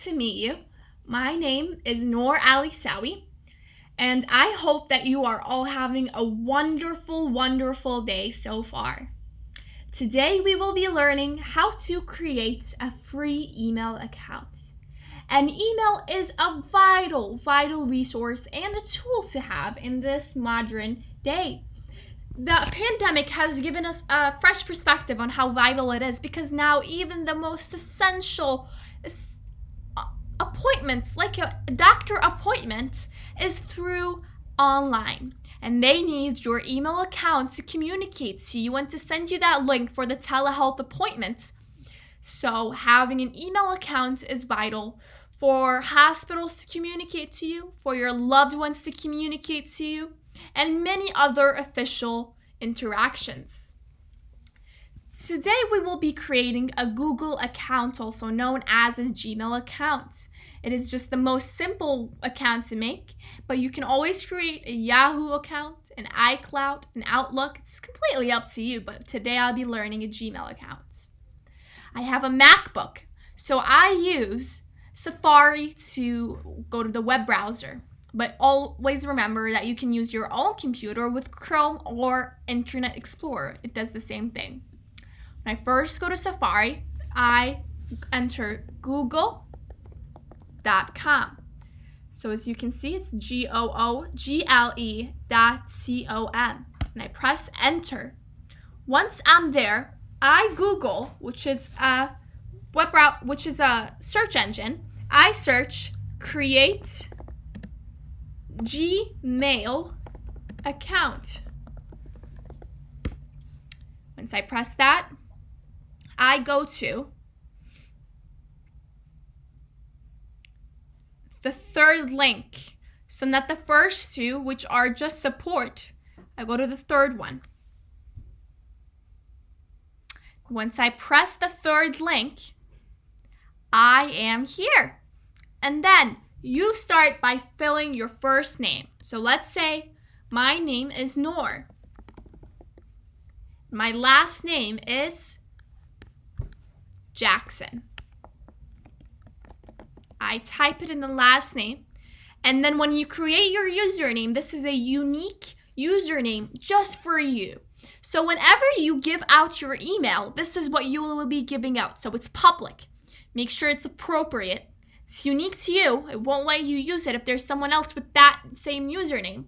to meet you. My name is Noor Ali Sawi, and I hope that you are all having a wonderful, wonderful day so far. Today, we will be learning how to create a free email account. An email is a vital, vital resource and a tool to have in this modern day. The pandemic has given us a fresh perspective on how vital it is, because now even the most essential appointments, like a doctor appointment, is through online. And they need your email account to communicate to you and to send you that link for the telehealth appointment. So having an email account is vital for hospitals to communicate to you, for your loved ones to communicate to you, and many other official interactions. Today we will be creating a Google account, also known as a Gmail account. It is just the most simple account to make, but you can always create a Yahoo account, an iCloud, an Outlook. It's completely up to you, but today I'll be learning a Gmail account. I have a MacBook, so I use Safari to go to the web browser. But always remember that you can use your own computer with Chrome or Internet Explorer. It does the same thing. When I first go to Safari, I enter google.com. So as you can see, it's google.com. And I press enter. Once I'm there, I Google, which is a search engine. I search create Gmail account. Once I press that, I go to the third link. So not the first two, which are just support. I go to the third one. Once I press the third link, I am here. And then you start by filling your first name. So let's say my name is Noor. My last name is Jackson. I type it in the last name. And then when you create your username, this is a unique username just for you. So whenever you give out your email, this is what you will be giving out. So it's public. Make sure it's appropriate. It's unique to you. It won't let you use it if there's someone else with that same username.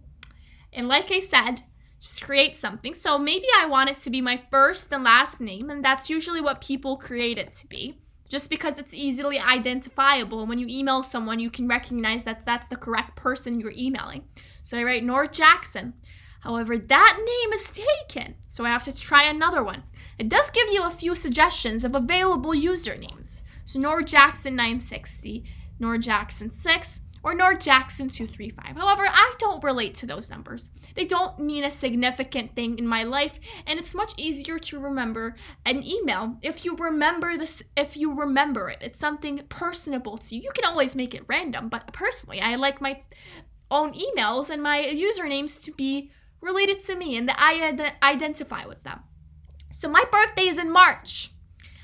And like I said, just create something. So maybe I want it to be my first and last name, and that's usually what people create it to be, just because it's easily identifiable. And when you email someone, you can recognize that that's the correct person you're emailing. So I write Noor Jackson. However, that name is taken, so I have to try another one. It does give you a few suggestions of available usernames. So Noor Jackson 960, Noor Jackson 6, or Noor Jackson 235. However, I don't relate to those numbers. They don't mean a significant thing in my life, and it's much easier to remember an email if you remember this. If you remember it, it's something personable to you. You can always make it random, but personally, I like my own emails and my usernames to be related to me and that I identify with them. So my birthday is in March.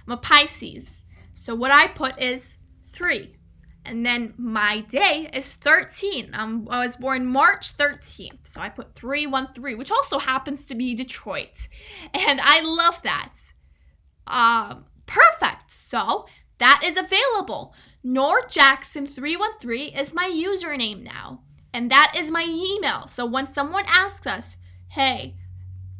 I'm a Pisces. So what I put is 3. And then my day is 13. I was born March 13th. So I put 313, which also happens to be Detroit. And I love that. Perfect. So that is available. Noor Jackson 313 is my username now. And that is my email. So when someone asks us, hey,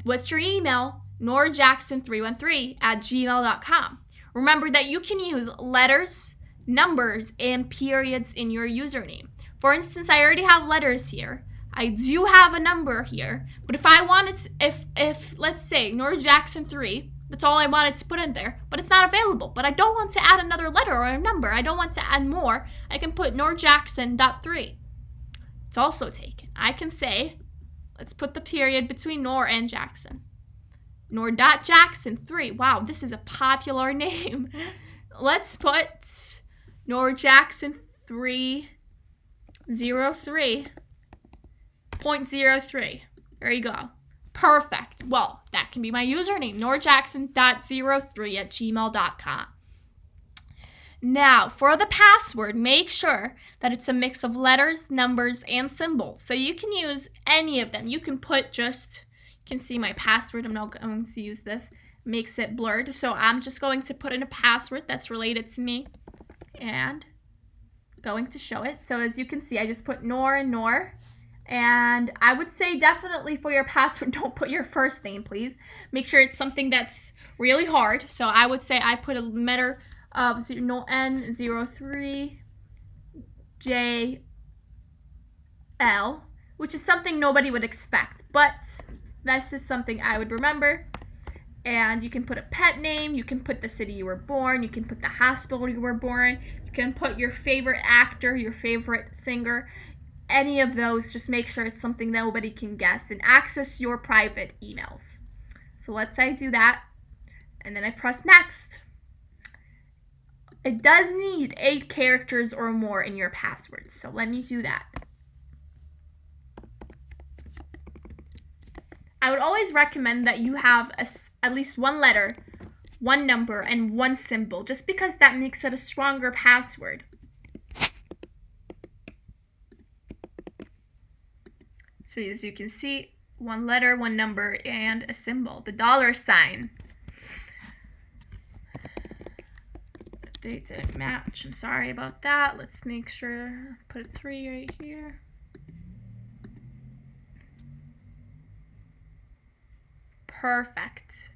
what's your email? NoorJackson313@gmail.com. Remember that you can use letters, numbers, and periods in your username. For instance, I already have letters here. I do have a number here. But if I wanted to, if let's say Noor Jackson 3, that's all I wanted to put in there, but it's not available. But I don't want to add another letter or a number. I don't want to add more. I can put NoorJackson.3. It's also taken. I can say, let's put the period between Noor and Jackson. Noor.Jackson3. Wow, this is a popular name. Let's put Noor Jackson 303.03. There you go. Perfect. Well, that can be my username, NoorJackson.03@gmail.com. Now, for the password, make sure that it's a mix of letters, numbers, and symbols. So you can use any of them. You can put just, you can see my password. I'm not going to use this. Makes it blurred. So I'm just going to put in a password that's related to me and going to show it. So as you can see, I just put Noor and Noor. And I would say definitely for your password, don't put your first name, please. Make sure it's something that's really hard. So I would say I put a letter of N03JL, which is something nobody would expect, but this is something I would remember. And you can put a pet name, you can put the city you were born, you can put the hospital you were born, you can put your favorite actor, your favorite singer, any of those. Just make sure it's something nobody can guess and access your private emails. So let's say I do that, and then I press next. It does need 8 characters or more in your password, so let me do that. I would always recommend that you have at least 1 letter, 1 number, and 1 symbol, just because that makes it a stronger password. So as you can see, 1 letter, 1 number, and a symbol, the $sign. They didn't match. I'm sorry about that. Let's make sure, put a 3 right here. Perfect.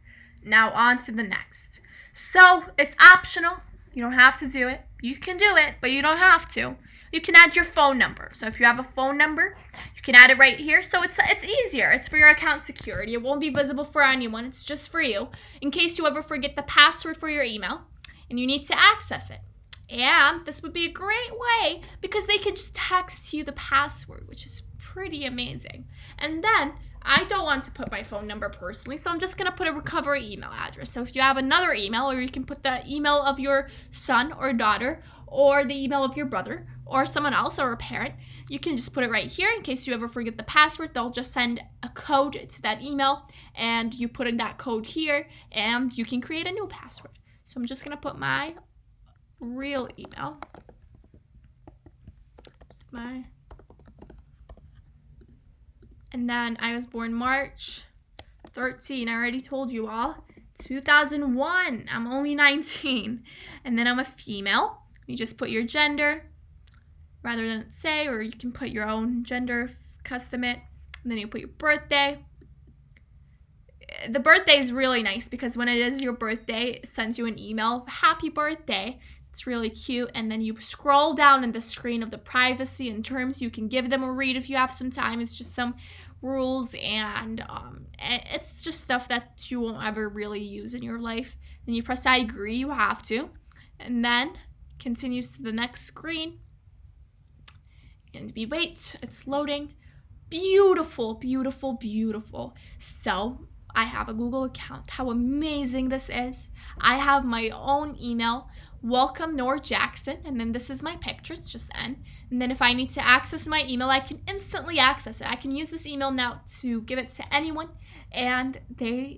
Now on to the next. So it's optional. You don't have to do it. You can do it, but you don't have to. You can add your phone number. So if you have a phone number, you can add it right here. So it's easier. It's for your account security. It won't be visible for anyone. It's just for you in case you ever forget the password for your email and you need to access it. And this would be a great way because they can just text you the password, which is pretty amazing. And then I don't want to put my phone number personally, so I'm just going to put a recovery email address. So if you have another email, or you can put the email of your son or daughter, or the email of your brother, or someone else, or a parent, you can just put it right here in case you ever forget the password. They'll just send a code to that email, and you put in that code here, and you can create a new password. So I'm just going to put my real email. Just my... And then I was born March 13. I already told you all. 2001. I'm only 19. And then I'm a female. You just put your gender rather than say, or you can put your own gender, custom it. And then you put your birthday. The birthday is really nice because when it is your birthday, it sends you an email of happy birthday. It's really cute. And then you scroll down in the screen of the privacy and terms. You can give them a read if you have some time. It's just some rules and it's just stuff that you won't ever really use in your life. Then you press I agree. You have to. And then continues to the next screen. And we wait. It's loading. Beautiful, beautiful, beautiful. So I have a Google account. How amazing this is. I have my own email. Welcome Noor Jackson, and then this is my picture. It's just N. And then if I need to access my email, I can instantly access it. I can use this email now to give it to anyone, and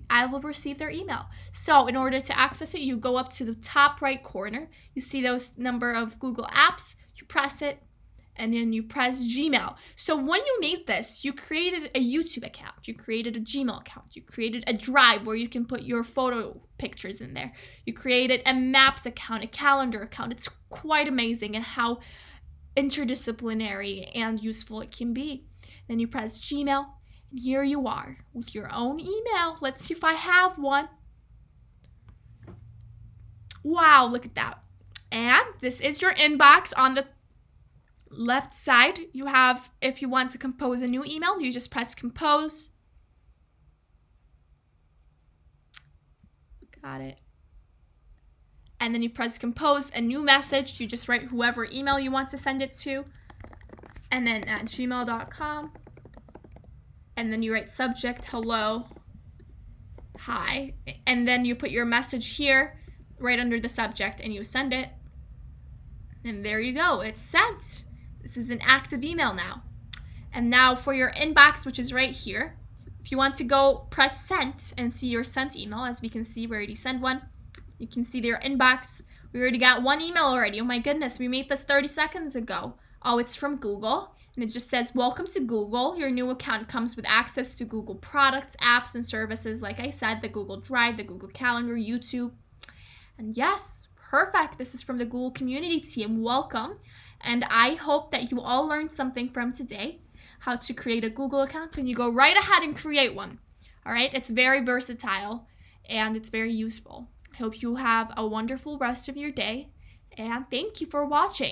I will receive their email. So in order to access it, you go up to the top right corner. You see those number of Google apps. You press it, and then you press Gmail. So when you made this, you created a YouTube account, you created a Gmail account, you created a Drive where you can put your photo pictures in there. You created a Maps account, a calendar account. It's quite amazing and how interdisciplinary and useful it can be. Then you press Gmail, and here you are with your own email. Let's see if I have one. Wow, look at that. And this is your inbox. On the left side, you have, if you want to compose a new email, you just press compose. Got it. And then you press compose a new message. You just write whoever email you want to send it to. And then at gmail.com. And then you write subject, hello, hi. And then you put your message here right under the subject and you send it. And there you go. It's sent. This is an active email now. And now for your inbox, which is right here, if you want to go press sent and see your sent email, as we can see, we already sent one. You can see your inbox We already got one email already. Oh my goodness, we made this 30 seconds ago. Oh, it's from Google. And it just says, welcome to Google. Your new account comes with access to Google products, apps, and services. Like I said, the Google Drive, the Google Calendar, YouTube. And yes, perfect. This is from the Google community team. Welcome. And I hope that you all learned something from today, how to create a Google account. And you go right ahead and create one. All right. It's very versatile and it's very useful. I hope you have a wonderful rest of your day. And thank you for watching.